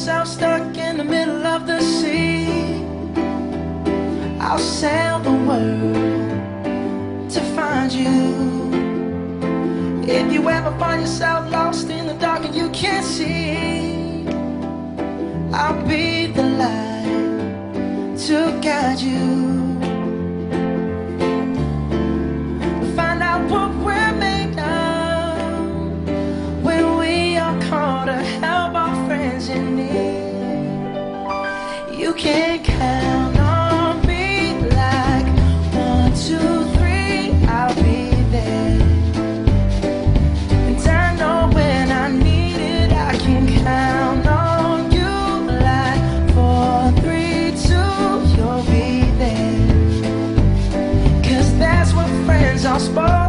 yourself stuck in the middle of the sea, I'll sail the world to find you. If you ever find yourself lost in the dark and you can't see, I'll be the light to guide you. We'll find out what we're made of when we are called to help our friends in need. You can count on me like 1, 2, 3, I'll be there. And I know when I need it, I can count on you like 4, 3, 2, you'll be there. 'Cause that's what friends are supposed to do.